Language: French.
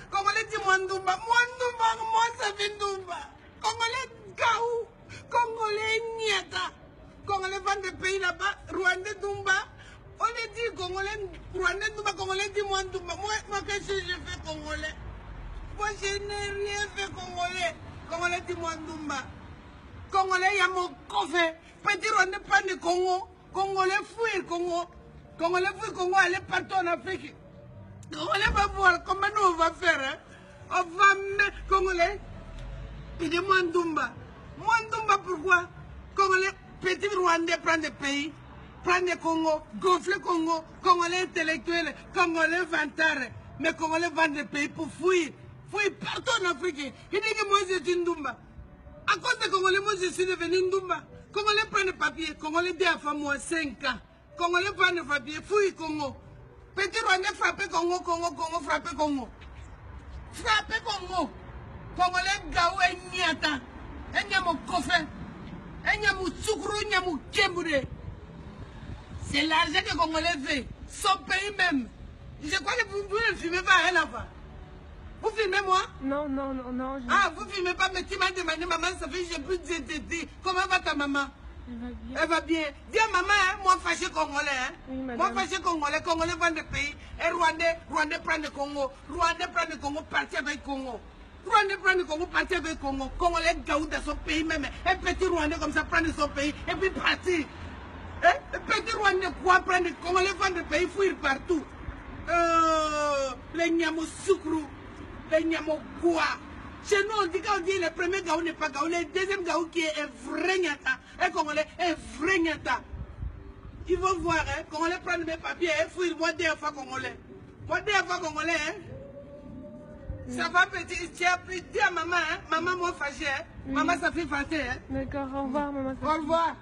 Congolais dit Mwandumba. Mwandumba, moi ça fait Ndumba. Congolais Gaou. Congolais Niata. Congolais vend des pays là-bas. Rwandais Dumba. On est dit Congolais, Rwandais Dumba, Congolais dit Mwandumba. Moi qu'est-ce que je fais Congolais? Moi je n'ai rien fait Congolais. Congolais dit Mwandumba. Congolais, il y a mon coffre. Petit Rwandais prend le Congo. Congolais fuir Congo. Congolais fuir Congo, aller partout en Afrique. Congolais va voir comment nous on va faire. Hein? On va mettre Congolais. Il dit Mwandumba. Mwandumba pourquoi? Congolais, petit Rwandais prend des pays, prend des Congo, gonfle Congo, Congolais intellectuels, Congolais vantards. Mais Congolais vendent des pays pour fuir. Fuir partout en Afrique. Il dit que moi je suis Ndumba. À cause de Congolais, moi je suis devenu Ndumba. Congolais prennent le papier, Congolais dit à moi 5 ans. Congolais prennent le papier, fouille Congo. Petit Rwandais frappé Congo, Congo, frappé Congo. Frappé Congo. Congolais Gaou et Niata. Et Nyamou Kofé. Et Nyamou Tsoukro, Nyamou Kembouré. C'est l'argent que Congolais fait. Son pays même. Je crois que vous ne filmez pas à là-bas. Vous filmez moi? Non. Ah, vous filmez pas, mais tu m'as demandé, maman, ça fait j'ai plus de dire. Comment va ta maman? Elle va bien. Dis à maman, hein, moi fâché Congolais. Hein? Oui, moi fâché Congolais, Congolais vend des pays. Et Rwandais prend le Congo. Rwandais prend le Congo, parti avec Congo. Rwandais prend le Congo, parti avec Congo. Congolais gaou dans son pays même. Un petit Rwandais comme ça prend de son pays et puis parti. Hein? Un petit Rwandais quoi prendre le Congolais vend des pays, fuir partout. Les Nyamou Soukrou. Les Nyamou quoi? Chez nous, on dit qu'on dit le premier gaou n'est pas gaou, le deuxième gaou qui est vrai nyata. Un Congolais est vrai nyata. Il faut voir, hein, Congolais prendre mes papiers et fuir, moi deux fois Congolais. Moi deux fois Congolais, hein. Ça va petit, tu as pris, dis à maman, hein, maman moi fâchée, hein. Maman ça fait fâcher, hein. D'accord, au revoir maman. Au revoir.